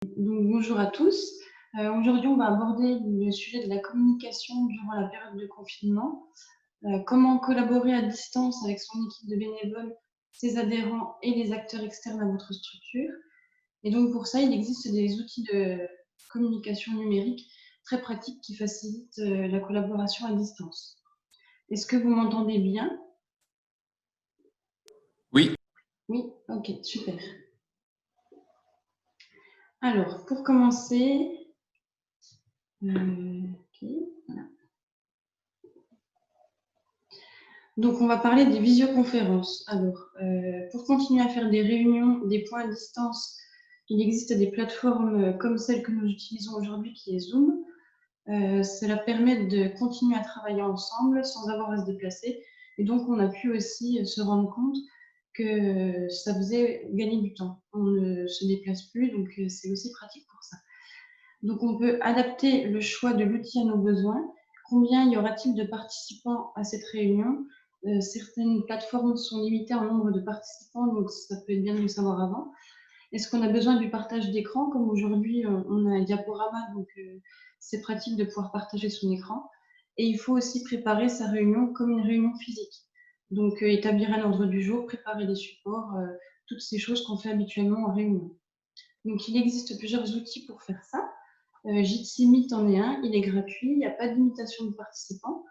Donc, bonjour à tous. Aujourd'hui, on va aborder le sujet de la communication durant la période de confinement. Comment collaborer à distance avec son équipe de bénévoles, ses adhérents et les acteurs externes à votre structure. Et donc, pour ça, il existe des outils de communication numérique très pratiques qui facilitent la collaboration à distance. Est-ce que vous m'entendez bien? Oui. Oui, ok, super. Alors, pour commencer, ok, voilà. Donc, on va parler des visioconférences. Alors, pour continuer à faire des réunions, des points à distance, il existe des plateformes comme celle que nous utilisons aujourd'hui, qui est Zoom. Cela permet de continuer à travailler ensemble sans avoir à se déplacer. Et donc, on a pu aussi se rendre compte que ça faisait gagner du temps. On ne se déplace plus, donc c'est aussi pratique pour ça. Donc, on peut adapter le choix de l'outil à nos besoins. Combien y aura-t-il de participants à cette réunion? Certaines plateformes sont limitées en nombre de participants, donc ça peut être bien de le savoir avant. Est-ce qu'on a besoin du partage d'écran? Comme aujourd'hui, on a un diaporama, donc c'est pratique de pouvoir partager son écran. Et il faut aussi préparer sa réunion comme une réunion physique. Donc, établir un ordre du jour, préparer les supports, toutes ces choses qu'on fait habituellement en réunion. Donc, il existe plusieurs outils pour faire ça. Jitsi Meet en est un, il est gratuit, il n'y a pas de limitation de participants.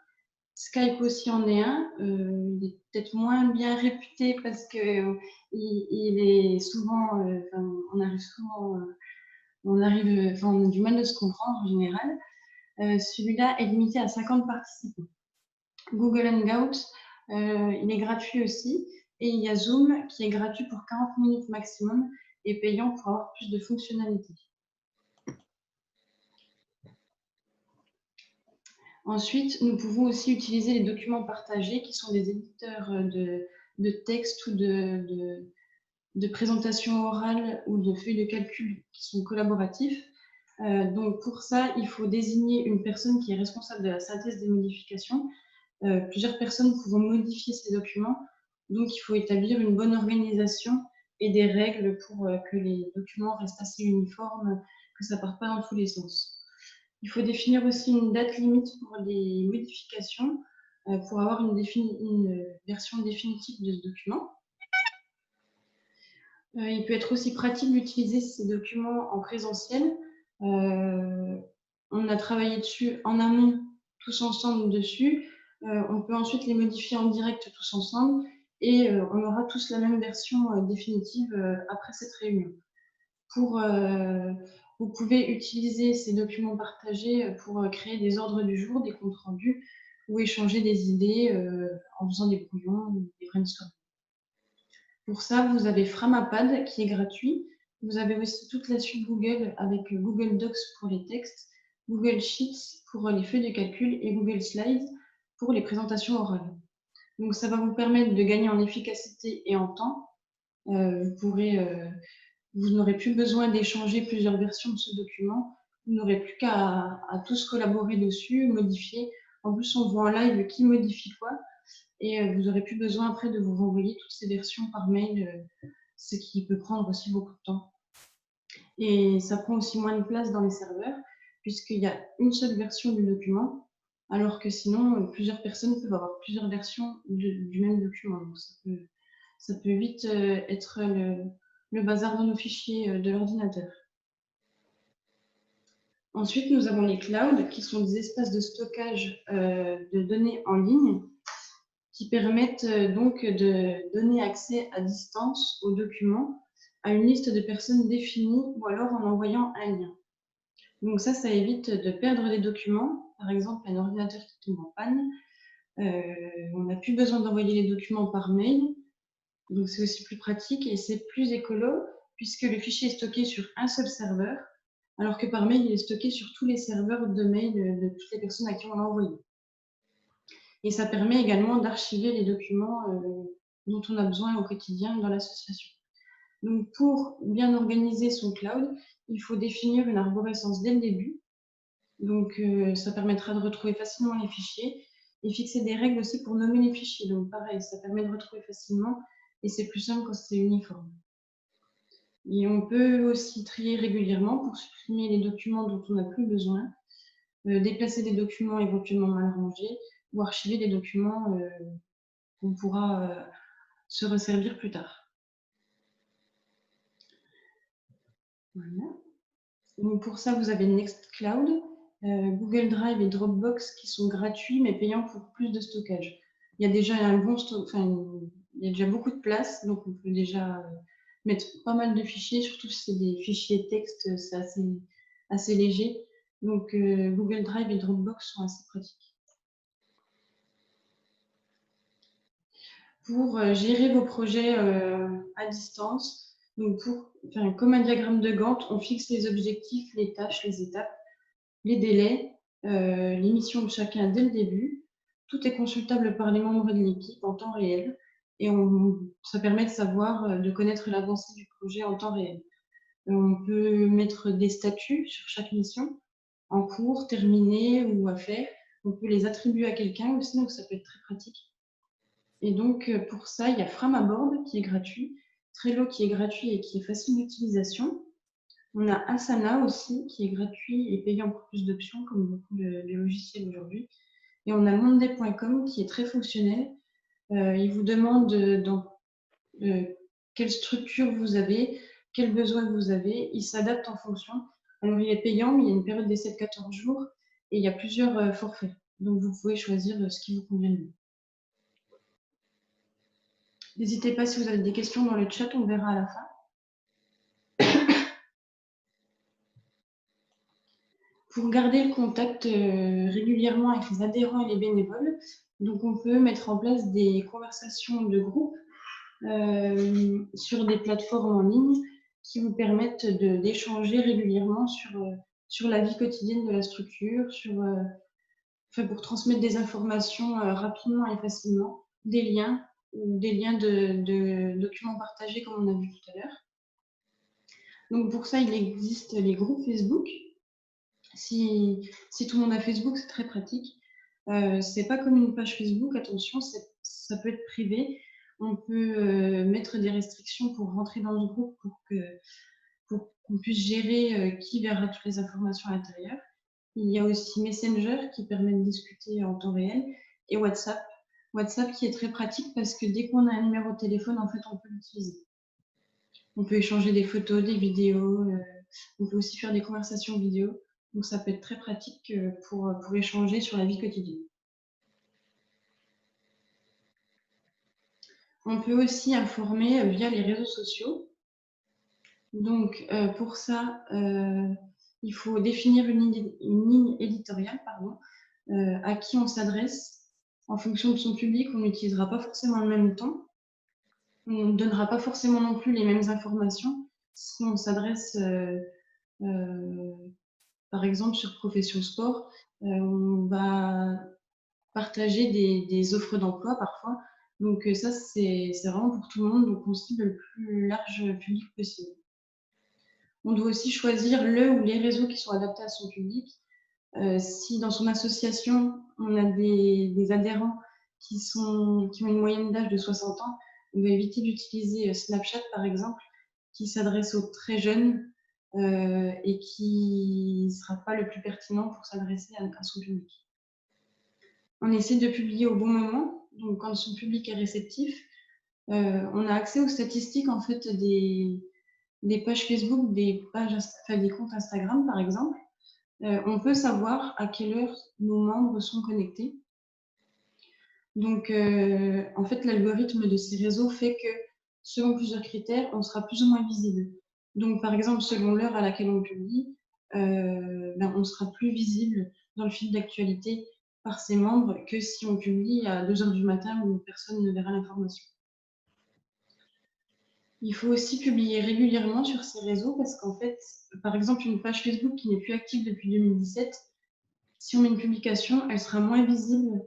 Skype aussi en est un, il est peut-être moins bien réputé parce que il est souvent, on arrive souvent, on a du mal à se comprendre en général. Celui-là est limité à 50 participants. Google Hangout, il est gratuit aussi, et il y a Zoom qui est gratuit pour 40 minutes maximum et payant pour avoir plus de fonctionnalités. Ensuite, nous pouvons aussi utiliser les documents partagés qui sont des éditeurs de texte ou de présentation orale ou de feuilles de calcul qui sont collaboratifs. Donc pour ça, il faut désigner une personne qui est responsable de la synthèse des modifications. Plusieurs personnes pourront modifier ces documents, donc il faut établir une bonne organisation et des règles pour que les documents restent assez uniformes, que ça ne parte pas dans tous les sens. Il faut définir aussi une date limite pour les modifications pour avoir une version définitive de ce document. Il peut être aussi pratique d'utiliser ces documents en présentiel. On a travaillé dessus en amont, tous ensemble dessus. On peut ensuite les modifier en direct tous ensemble et on aura tous la même version définitive après cette réunion. Vous pouvez utiliser ces documents partagés pour créer des ordres du jour, des comptes rendus ou échanger des idées en faisant des brouillons ou des brainstorms. Pour ça, vous avez Framapad qui est gratuit. Vous avez aussi toute la suite Google avec Google Docs pour les textes, Google Sheets pour les feuilles de calcul et Google Slides pour les présentations orales. Donc ça va vous permettre de gagner en efficacité et en temps. Vous n'aurez plus besoin d'échanger plusieurs versions de ce document. Vous n'aurez plus qu'à tous collaborer dessus, modifier. En plus, on voit en live qui modifie quoi. Et vous n'aurez plus besoin après de vous renvoyer toutes ces versions par mail, ce qui peut prendre aussi beaucoup de temps. Et ça prend aussi moins de place dans les serveurs, puisqu'il y a une seule version du document, alors que sinon, plusieurs personnes peuvent avoir plusieurs versions du même document. Donc ça peut vite être le bazar dans nos fichiers de l'ordinateur. Ensuite, nous avons les clouds, qui sont des espaces de stockage de données en ligne, qui permettent donc de donner accès à distance aux documents à une liste de personnes définies ou alors en envoyant un lien. Donc ça évite de perdre les documents. Par exemple, un ordinateur qui tombe en panne, on n'a plus besoin d'envoyer les documents par mail. Donc c'est aussi plus pratique et c'est plus écolo puisque le fichier est stocké sur un seul serveur, alors que par mail, il est stocké sur tous les serveurs de mail de toutes les personnes à qui on l'a envoyé. Et ça permet également d'archiver les documents dont on a besoin au quotidien dans l'association. Donc, pour bien organiser son cloud, il faut définir une arborescence dès le début. Donc, ça permettra de retrouver facilement les fichiers et fixer des règles aussi pour nommer les fichiers. Donc, pareil, ça permet de retrouver facilement et c'est plus simple quand c'est uniforme. Et on peut aussi trier régulièrement pour supprimer les documents dont on n'a plus besoin, déplacer des documents éventuellement mal rangés ou archiver des documents qu'on pourra se resservir plus tard. Voilà. Donc pour ça, vous avez Nextcloud, Google Drive et Dropbox qui sont gratuits mais payants pour plus de stockage. Il y a déjà il y a déjà beaucoup de place, donc on peut déjà mettre pas mal de fichiers, surtout si c'est des fichiers texte, c'est assez léger. Donc Google Drive et Dropbox sont assez pratiques. Pour gérer vos projets à distance, donc pour faire comme un diagramme de Gantt, on fixe les objectifs, les tâches, les étapes, les délais, les missions de chacun dès le début. Tout est consultable par les membres de l'équipe en temps réel et ça permet de savoir, de connaître l'avancée du projet en temps réel. On peut mettre des statuts sur chaque mission, en cours, terminée ou à faire. On peut les attribuer à quelqu'un aussi, donc ça peut être très pratique. Et donc, pour ça, il y a Framaboard qui est gratuit, Trello qui est gratuit et qui est facile d'utilisation. On a Asana aussi, qui est gratuit et payant pour plus d'options, comme beaucoup de logiciels aujourd'hui. Et on a monday.com qui est très fonctionnel. Il vous demande quelle structure vous avez, quels besoins vous avez. Il s'adapte en fonction. Alors, il est payant, mais il y a une période d'essai de 14 jours et il y a plusieurs forfaits. Donc, vous pouvez choisir ce qui vous convient le mieux. N'hésitez pas si vous avez des questions dans le chat, on verra à la fin. Pour garder le contact régulièrement avec les adhérents et les bénévoles, donc on peut mettre en place des conversations de groupe sur des plateformes en ligne qui vous permettent d'échanger régulièrement sur la vie quotidienne de la structure, pour transmettre des informations rapidement et facilement, des liens de documents partagés comme on a vu tout à l'heure. Donc pour ça, il existe les groupes Facebook. Si tout le monde a Facebook, c'est très pratique. C'est pas comme une page Facebook, attention, ça peut être privé. On peut mettre des restrictions pour rentrer dans le groupe pour qu'on puisse gérer qui verra toutes les informations à l'intérieur. Il y a aussi Messenger qui permet de discuter en temps réel et WhatsApp. WhatsApp qui est très pratique parce que dès qu'on a un numéro de téléphone, en fait, on peut l'utiliser. On peut échanger des photos, des vidéos, on peut aussi faire des conversations vidéo. Donc ça peut être très pratique pour échanger sur la vie quotidienne. On peut aussi informer via les réseaux sociaux. Donc pour ça, il faut définir une ligne éditoriale à qui on s'adresse. En fonction de son public, on n'utilisera pas forcément le même temps. On ne donnera pas forcément non plus les mêmes informations. Si on s'adresse par exemple, sur Profession Sport, on va partager des offres d'emploi parfois. Donc ça, c'est vraiment pour tout le monde, donc on cible le plus large public possible. On doit aussi choisir le ou les réseaux qui sont adaptés à son public. Si dans son association, on a des adhérents qui ont une moyenne d'âge de 60 ans, on va éviter d'utiliser Snapchat, par exemple, qui s'adresse aux très jeunes et qui ne sera pas le plus pertinent pour s'adresser à son public. On essaie de publier au bon moment, donc quand son public est réceptif. On a accès aux statistiques en fait des pages Facebook, des comptes Instagram par exemple. On peut savoir à quelle heure nos membres sont connectés. Donc en fait, l'algorithme de ces réseaux fait que selon plusieurs critères, on sera plus ou moins visible. Donc par exemple, selon l'heure à laquelle on publie, on sera plus visible dans le fil d'actualité par ses membres que si on publie à 2 heures du matin où personne ne verra l'information. Il faut aussi publier régulièrement sur ces réseaux parce qu'en fait, par exemple, une page Facebook qui n'est plus active depuis 2017, si on met une publication, elle sera moins visible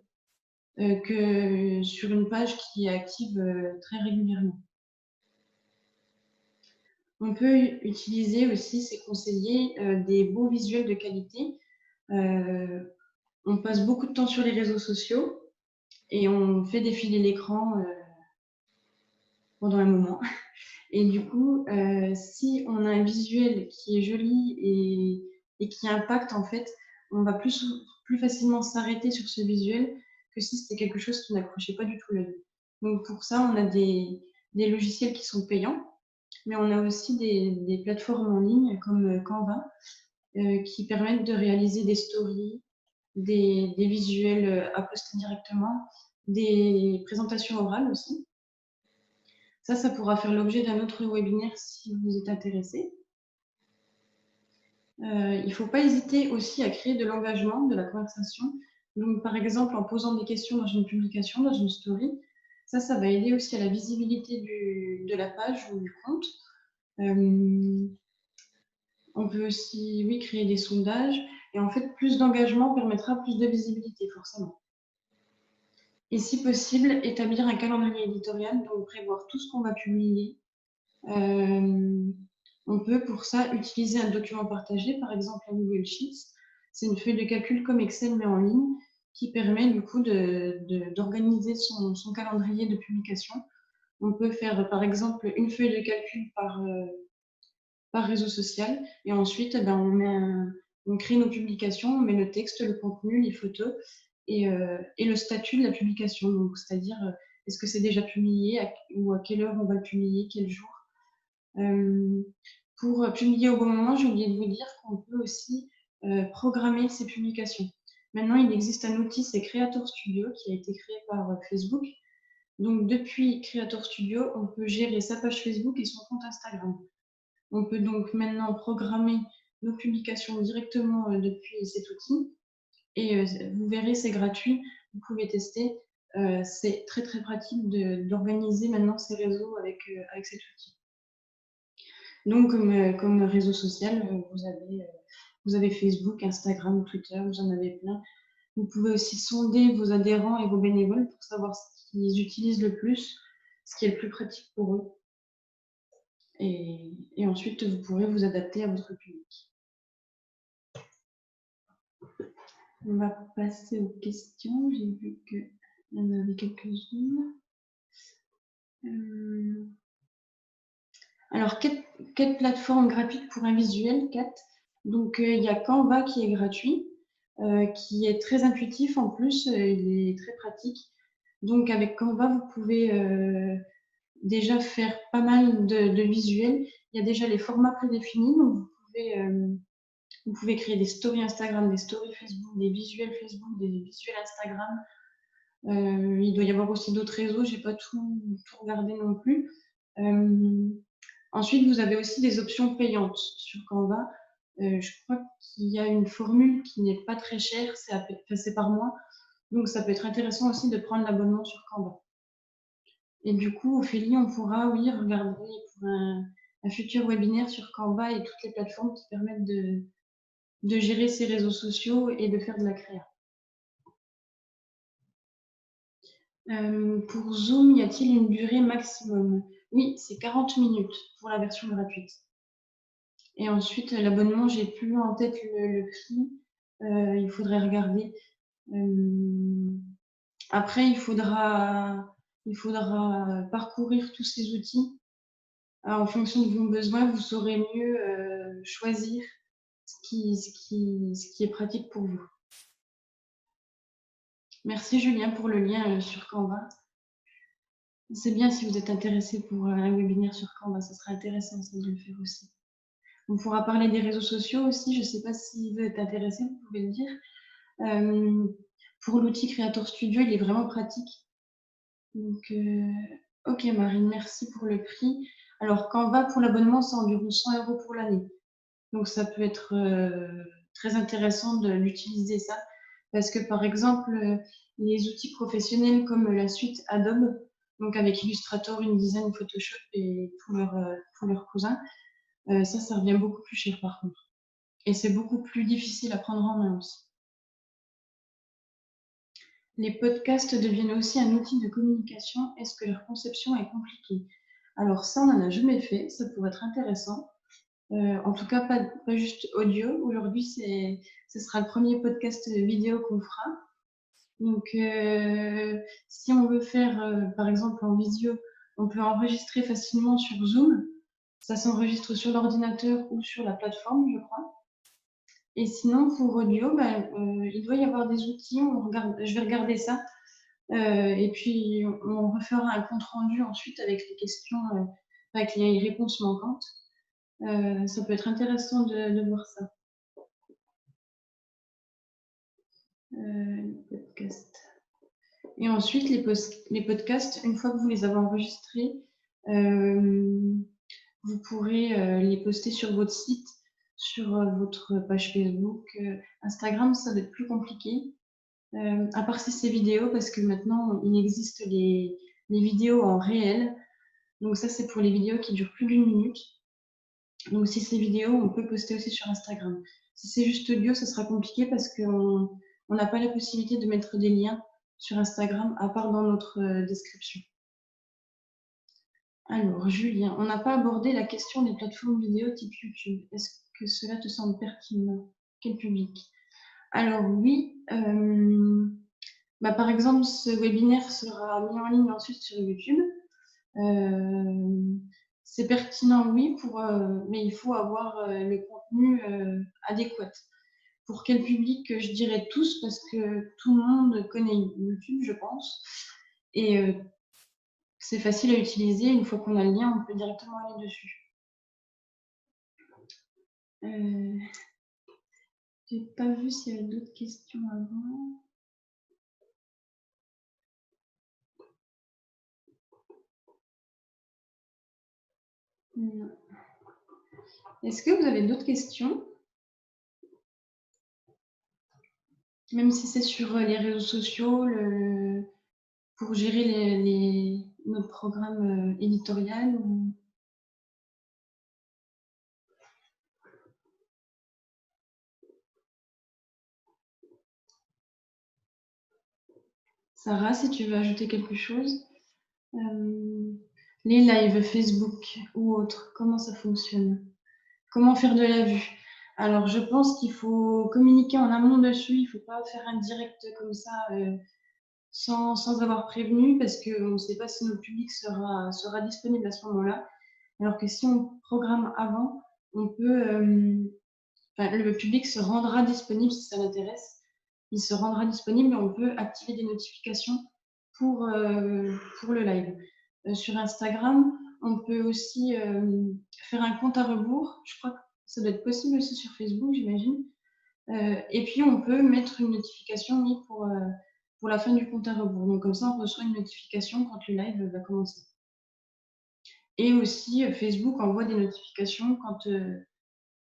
que sur une page qui est active très régulièrement. On peut utiliser aussi, c'est conseillé, des beaux visuels de qualité. On passe beaucoup de temps sur les réseaux sociaux et on fait défiler l'écran pendant un moment. Et du coup, si on a un visuel qui est joli et qui impacte, en fait, on va plus facilement s'arrêter sur ce visuel que si c'était quelque chose qui n'accrochait pas du tout l'œil. Donc pour ça, on a des logiciels qui sont payants, mais on a aussi des plateformes en ligne comme Canva qui permettent de réaliser des stories, des visuels à poster directement, des présentations orales aussi. Ça pourra faire l'objet d'un autre webinaire si vous êtes intéressé. Il ne faut pas hésiter aussi à créer de l'engagement, de la conversation. Donc, par exemple, en posant des questions dans une publication, dans une story, ça va aider aussi à la visibilité de la page ou du compte. On peut aussi, oui, créer des sondages. Et en fait, plus d'engagement permettra plus de visibilité, forcément. Et si possible, établir un calendrier éditorial, donc prévoir tout ce qu'on va publier. On peut pour ça utiliser un document partagé, par exemple un Google Sheets. C'est une feuille de calcul comme Excel mais en ligne qui permet du coup d'organiser son calendrier de publication. On peut faire par exemple une feuille de calcul par réseau social et ensuite on crée nos publications, on met le texte, le contenu, les photos et le statut de la publication. Donc, c'est-à-dire est-ce que c'est déjà publié ou à quelle heure on va le publier, quel jour. Pour publier au bon moment, j'ai oublié de vous dire qu'on peut aussi programmer ses publications. Maintenant, il existe un outil, c'est Creator Studio, qui a été créé par Facebook. Donc, depuis Creator Studio, on peut gérer sa page Facebook et son compte Instagram. On peut donc maintenant programmer nos publications directement depuis cet outil. Et vous verrez, c'est gratuit, vous pouvez tester. C'est très très pratique d'organiser maintenant ces réseaux avec cet outil. Donc, comme réseau social, vous avez Facebook, Instagram, Twitter, vous en avez plein. Vous pouvez aussi sonder vos adhérents et vos bénévoles pour savoir ce qu'ils utilisent le plus, ce qui est le plus pratique pour eux. Et ensuite, vous pourrez vous adapter à votre public. On va passer aux questions. J'ai vu qu'il y en avait quelques-unes. Alors, quelle plateforme gratuite pour un visuel, Kat? Donc, il y a Canva qui est gratuit, qui est très intuitif en plus, il est très pratique. Donc, avec Canva, vous pouvez déjà faire pas mal de visuels. Il y a déjà les formats prédéfinis, donc vous pouvez créer des stories Instagram, des stories Facebook, des visuels Facebook, des visuels Instagram. Il doit y avoir aussi d'autres réseaux, je n'ai pas tout regardé non plus. Ensuite, vous avez aussi des options payantes sur Canva. Je crois qu'il y a une formule qui n'est pas très chère, c'est par mois. Donc, ça peut être intéressant aussi de prendre l'abonnement sur Canva. Et du coup, Ophélie, on pourra, oui, regarder pour un futur webinaire sur Canva et toutes les plateformes qui permettent de gérer ses réseaux sociaux et de faire de la créa. Pour Zoom, y a-t-il une durée maximum? Oui, c'est 40 minutes pour la version gratuite. Et ensuite, l'abonnement, j'ai plus en tête le prix. Il faudrait regarder. Après, il faudra parcourir tous ces outils. En fonction de vos besoins, vous saurez mieux choisir ce qui est pratique pour vous. Merci Julien pour le lien sur Canva. C'est bien si vous êtes intéressé pour un webinaire sur Canva, ça sera intéressant de le faire aussi. On pourra parler des réseaux sociaux aussi, je ne sais pas si vous êtes intéressé, vous pouvez le dire. Pour l'outil Creator Studio, il est vraiment pratique. Donc, ok Marine, merci pour le prix. Alors Canva pour l'abonnement, c'est environ 100 € pour l'année. Donc ça peut être très intéressant d'utiliser ça. Parce que par exemple, les outils professionnels comme la suite Adobe, donc avec Illustrator, InDesign, Photoshop et tous leurs cousins, ça revient beaucoup plus cher par contre. Et c'est beaucoup plus difficile à prendre en main aussi. Les podcasts deviennent aussi un outil de communication. Est-ce que leur conception est compliquée? Alors ça, on n'en a jamais fait. Ça pourrait être intéressant. En tout cas, pas juste audio. Aujourd'hui, ce sera le premier podcast vidéo qu'on fera. Donc, si on veut faire, par exemple, en visio, on peut enregistrer facilement sur Zoom. Ça s'enregistre sur l'ordinateur ou sur la plateforme, je crois. Et sinon, pour audio, il doit y avoir des outils. Je vais regarder ça. Et puis, on refera un compte-rendu ensuite avec les questions, avec les réponses manquantes. Ça peut être intéressant de voir ça. Podcast. Et ensuite, les podcasts, une fois que vous les avez enregistrés, vous pourrez les poster sur votre site, sur votre page Facebook. Instagram, ça va être plus compliqué. À part si c'est vidéo, parce que maintenant, il existe les vidéos en réel. Donc ça, c'est pour les vidéos qui durent plus d'1 minute. Donc si c'est vidéo, on peut poster aussi sur Instagram. Si c'est juste audio, ça sera compliqué parce qu'on n'a pas la possibilité de mettre des liens sur Instagram, à part dans notre description. Alors, Julien, on n'a pas abordé la question des plateformes vidéo type YouTube. Est-ce que cela te semble pertinent? Quel public? Alors oui, par exemple, ce webinaire sera mis en ligne ensuite sur YouTube. C'est pertinent, oui, mais il faut avoir le contenu adéquat. Pour quel public? Je dirais tous, parce que tout le monde connaît YouTube, je pense. Et c'est facile à utiliser. Une fois qu'on a le lien, on peut directement aller dessus. J'ai pas vu s'il y avait d'autres questions avant. Non. Est-ce que vous avez d'autres questions? Même si c'est sur les réseaux sociaux, pour gérer notre programme éditorial ou... Sarah, si tu veux ajouter quelque chose. Les lives Facebook ou autres, comment ça fonctionne? Comment faire de la vue? Alors, je pense qu'il faut communiquer en amont dessus. Il ne faut pas faire un direct comme ça sans avoir prévenu, parce qu'on ne sait pas si notre public sera disponible à ce moment-là. Alors que si on programme avant, on peut, le public se rendra disponible si ça l'intéresse. Il se rendra disponible et on peut activer des notifications pour le live. Sur Instagram, on peut aussi faire un compte à rebours. Je crois que ça doit être possible aussi sur Facebook, j'imagine. Et puis, on peut mettre une notification pour la fin du compte à rebours. Donc, comme ça, on reçoit une notification quand le live va commencer. Et aussi, Facebook envoie des notifications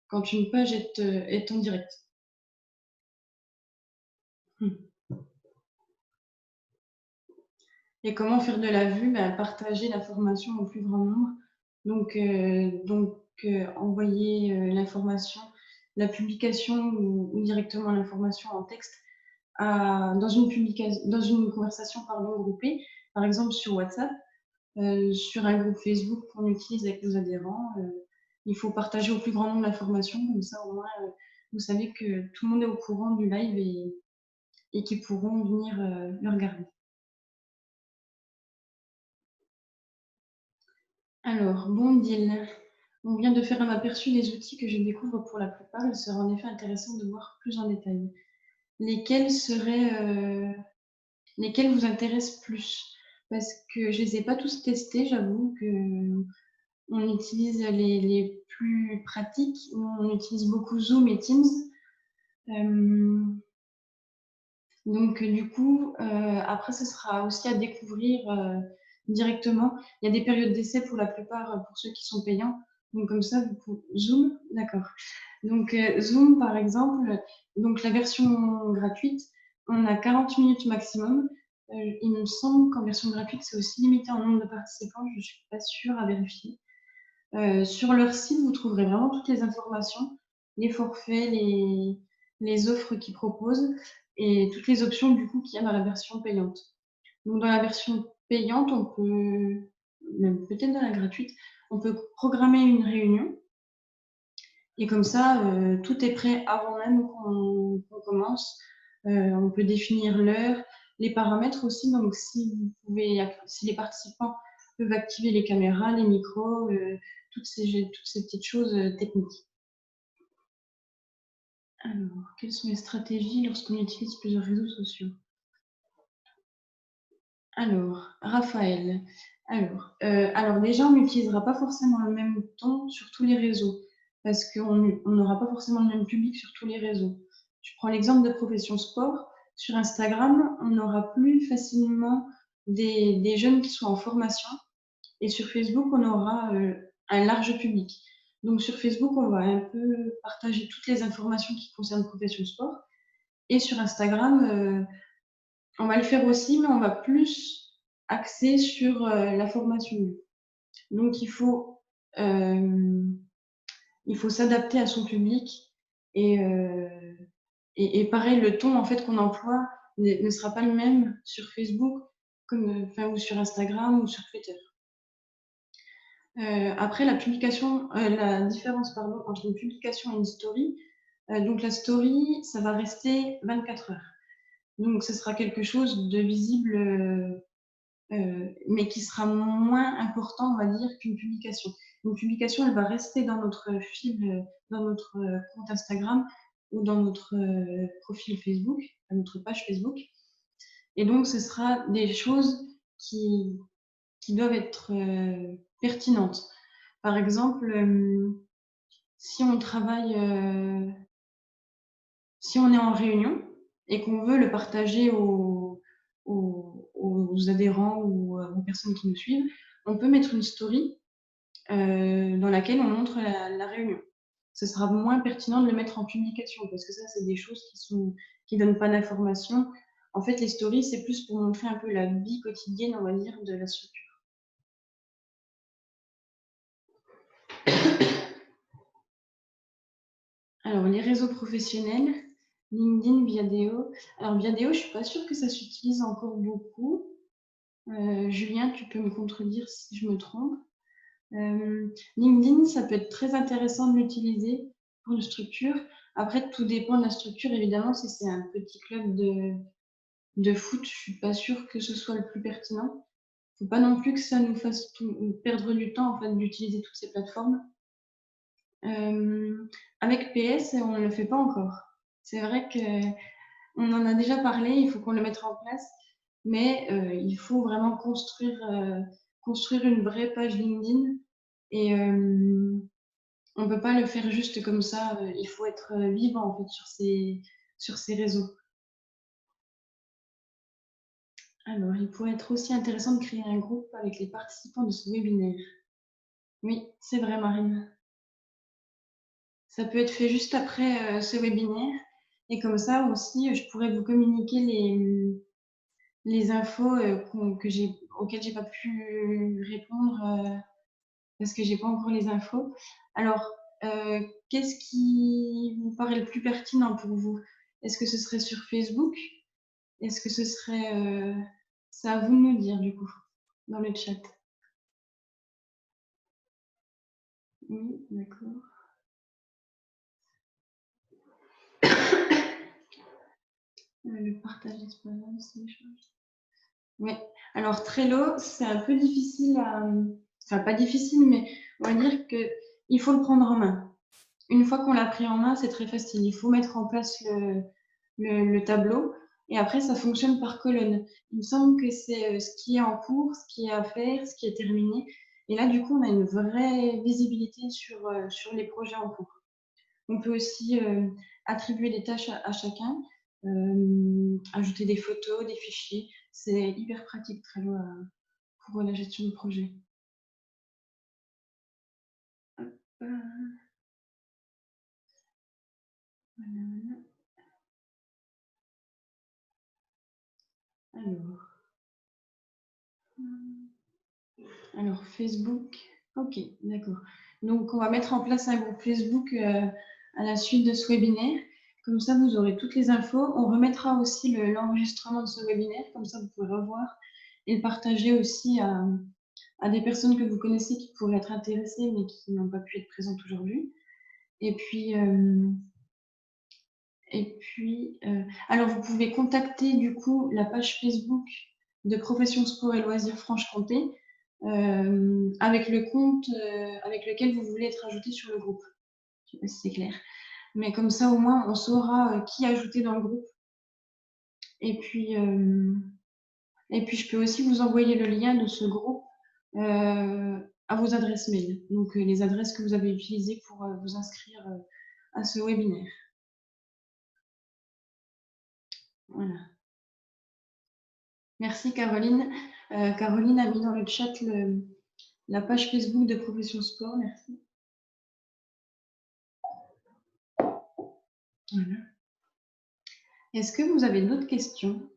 quand une page est en direct. Et comment faire de la vue? Partager l'information au plus grand nombre. Donc envoyer l'information, la publication ou directement l'information en texte dans une conversation groupée, par exemple sur WhatsApp, sur un groupe Facebook qu'on utilise avec nos adhérents. Il faut partager au plus grand nombre l'information, comme ça au moins vous savez que tout le monde est au courant du live et qu'ils pourront venir le regarder. Alors, bon deal. On vient de faire un aperçu des outils que je découvre pour la plupart. Il sera en effet intéressant de voir plus en détail. Lesquels vous intéressent plus? Parce que je ne les ai pas tous testés, j'avoue que on utilise les plus pratiques. On utilise beaucoup Zoom et Teams. Donc, du coup, après, ce sera aussi à découvrir directement. Il y a des périodes d'essai pour la plupart, pour ceux qui sont payants. Donc, comme ça, vous pouvez... Zoom, d'accord. Donc, Zoom, par exemple, donc la version gratuite, on a 40 minutes maximum. Il me semble qu'en version gratuite, c'est aussi limité en nombre de participants. Je ne suis pas sûre, à vérifier. Sur leur site, vous trouverez vraiment toutes les informations, les forfaits, les offres qu'ils proposent et toutes les options du coup qu'il y a dans la version payante. Donc dans la version payante, on peut, même peut-être dans la gratuite, on peut programmer une réunion et comme ça, tout est prêt avant même qu'on commence. On peut définir l'heure, les paramètres aussi. Donc si les participants peuvent activer les caméras, les micros, toutes ces petites choses techniques. Alors, quelles sont les stratégies lorsqu'on utilise plusieurs réseaux sociaux? Alors, Raphaël, alors déjà, on n'utilisera pas forcément le même ton sur tous les réseaux, parce qu'on n'aura pas forcément le même public sur tous les réseaux. Je prends l'exemple de Profession Sport. Sur Instagram, on aura plus facilement des jeunes qui sont en formation, et sur Facebook, on aura un large public. Donc sur Facebook, on va un peu partager toutes les informations qui concernent Profession Sport, et sur Instagram, on va le faire aussi, mais on va plus axer sur la formation. Donc, il faut s'adapter à son public et, pareil, le ton en fait, qu'on emploie ne sera pas le même sur Facebook ou sur Instagram ou sur Twitter. Après, la différence entre une publication et une story. Donc, la story, ça va rester 24 heures. Donc, ce sera quelque chose de visible, mais qui sera moins important, on va dire, qu'une publication. Une publication, elle va rester dans notre fil, dans notre compte Instagram ou dans notre profil Facebook, à notre page Facebook. Et donc, ce sera des choses qui doivent être pertinentes. Par exemple, si on travaille, si on est en réunion et qu'on veut le partager aux adhérents ou aux personnes qui nous suivent, on peut mettre une story dans laquelle on montre la réunion. Ce sera moins pertinent de le mettre en publication parce que ça, c'est des choses qui donnent pas d'informations. En fait, les stories, c'est plus pour montrer un peu la vie quotidienne, on va dire, de la structure. Alors, les réseaux professionnels, LinkedIn, Viadeo. Alors, Viadeo, je suis pas sûre que ça s'utilise encore beaucoup. Julien, tu peux me contredire si je me trompe. LinkedIn, ça peut être très intéressant de l'utiliser pour une structure. Après, tout dépend de la structure, évidemment. Si c'est un petit club de foot, je suis pas sûre que ce soit le plus pertinent. Faut pas non plus que ça nous fasse perdre du temps en fait d'utiliser toutes ces plateformes. Avec PS, on ne le fait pas encore. C'est vrai qu'on en a déjà parlé, il faut qu'on le mette en place, mais il faut vraiment construire une vraie page LinkedIn et on ne peut pas le faire juste comme ça. Il faut être vivant en fait sur ces réseaux. Alors, il pourrait être aussi intéressant de créer un groupe avec les participants de ce webinaire. Oui, c'est vrai, Marine. Ça peut être fait juste après ce webinaire. Et comme ça aussi, je pourrais vous communiquer les infos auxquelles j'ai pas pu répondre parce que j'ai pas encore les infos. Alors, qu'est-ce qui vous paraît le plus pertinent pour vous? Est-ce que ce serait sur Facebook? Est-ce que ce serait... c'est à vous de nous dire, du coup, dans le chat. Oui, d'accord. Le partage d'expérience, l'échange. Oui. Alors, Trello, c'est un peu difficile Enfin, pas difficile, mais on va dire qu'il faut le prendre en main. Une fois qu'on l'a pris en main, c'est très facile. Il faut mettre en place le tableau et après, ça fonctionne par colonne. Il me semble que c'est ce qui est en cours, ce qui est à faire, ce qui est terminé. Et là, du coup, on a une vraie visibilité sur les projets en cours. On peut aussi attribuer des tâches à chacun, ajouter des photos, des fichiers. C'est hyper pratique, Trello, pour la gestion de projet. Hop, voilà. Alors, Facebook. Ok, d'accord. Donc, on va mettre en place un groupe Facebook à la suite de ce webinaire. Comme ça, vous aurez toutes les infos. On remettra aussi l'enregistrement de ce webinaire. Comme ça, vous pouvez revoir et le partager aussi à des personnes que vous connaissez qui pourraient être intéressées mais qui n'ont pas pu être présentes aujourd'hui. Et puis, alors vous pouvez contacter du coup la page Facebook de Profession Sport et Loisirs Franche-Comté avec le compte avec lequel vous voulez être ajouté sur le groupe. Je sais pas si c'est clair. Mais comme ça, au moins, on saura qui ajouter dans le groupe. Et puis, je peux aussi vous envoyer le lien de ce groupe à vos adresses mail. Donc, les adresses que vous avez utilisées pour vous inscrire à ce webinaire. Voilà. Merci Caroline. Caroline a mis dans le chat la page Facebook de Profession Sport. Merci. Voilà. Est-ce que vous avez d'autres questions?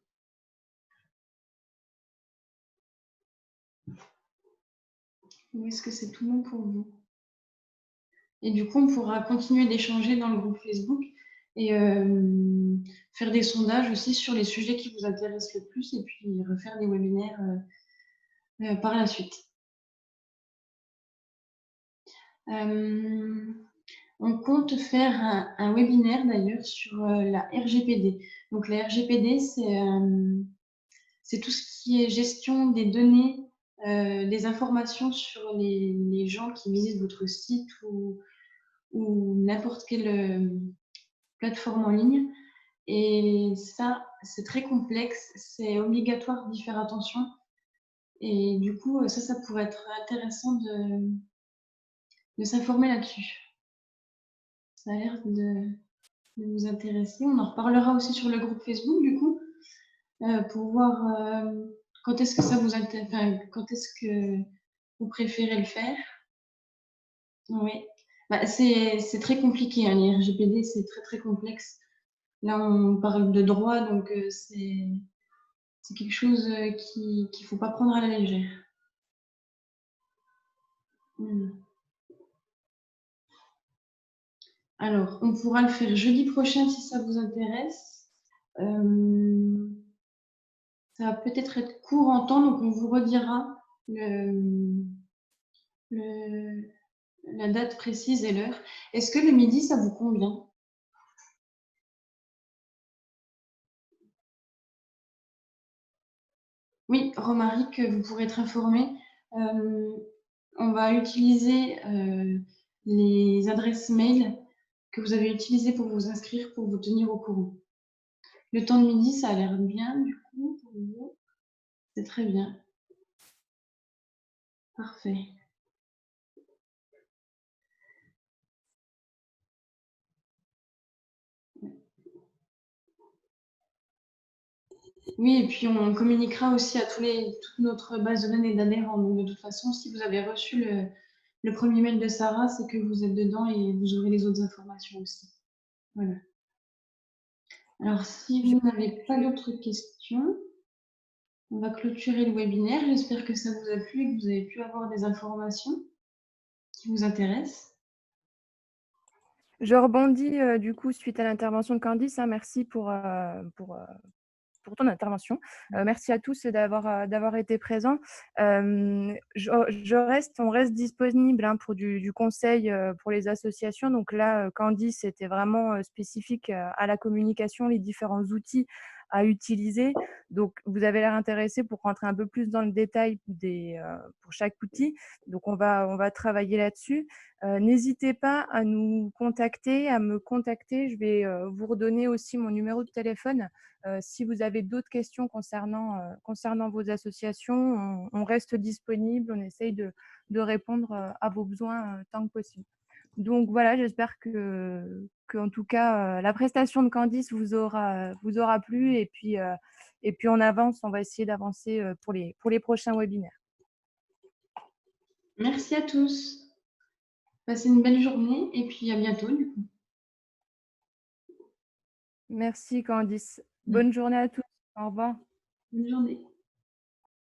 Ou est-ce que c'est tout bon pour vous? Et du coup, on pourra continuer d'échanger dans le groupe Facebook et faire des sondages aussi sur les sujets qui vous intéressent le plus et puis refaire des webinaires par la suite. On compte faire un webinaire d'ailleurs sur la RGPD. Donc la RGPD, c'est tout ce qui est gestion des données, des informations sur les gens qui visitent votre site ou n'importe quelle plateforme en ligne. Et ça, c'est très complexe, c'est obligatoire d'y faire attention. Et du coup, ça pourrait être intéressant de s'informer là-dessus. Ça a l'air de vous intéresser. On en reparlera aussi sur le groupe Facebook, du coup, pour voir quand est-ce que ça vous intéresse, enfin, quand est-ce que vous préférez le faire. Oui. Bah, c'est très compliqué, hein, les RGPD, c'est très très complexe. Là, on parle de droit, donc c'est quelque chose qu'il ne faut pas prendre à la légère. Alors, on pourra le faire jeudi prochain si ça vous intéresse. Ça va peut-être être court en temps, donc on vous redira la date précise et l'heure. Est-ce que le midi, ça vous convient? Oui, Romaric, vous pourrez être informé. On va utiliser les adresses mail que vous avez utilisées pour vous inscrire, pour vous tenir au courant. Le temps de midi, ça a l'air bien, du coup, pour vous. C'est très bien. Parfait. Oui, et puis on communiquera aussi à toute notre base de données d'adhérents. Donc, de toute façon, si vous avez reçu le premier mail de Sarah, c'est que vous êtes dedans et vous aurez les autres informations aussi. Voilà. Alors, si vous n'avez pas d'autres questions, on va clôturer le webinaire. J'espère que ça vous a plu et que vous avez pu avoir des informations qui vous intéressent. Je rebondis du coup suite à l'intervention de Candice. Hein, merci pour ton intervention. Merci à tous d'avoir été présents. On reste disponible hein, pour du conseil pour les associations. Donc là, Candice, c'était vraiment spécifique à la communication, les différents outils à utiliser. Donc, vous avez l'air intéressé pour rentrer un peu plus dans le détail pour chaque outil. Donc, on va travailler là-dessus. N'hésitez pas à nous contacter, à me contacter. Je vais vous redonner aussi mon numéro de téléphone. Si vous avez d'autres questions concernant vos associations, on reste disponible, on essaye de répondre à vos besoins tant que possible. Donc voilà, j'espère que en tout cas, la prestation de Candice vous aura plu et puis on va essayer d'avancer pour les prochains webinaires. Merci à tous. Passez une belle journée et puis à bientôt du coup. Merci Candice. Bonne journée à tous. Au revoir. Bonne journée.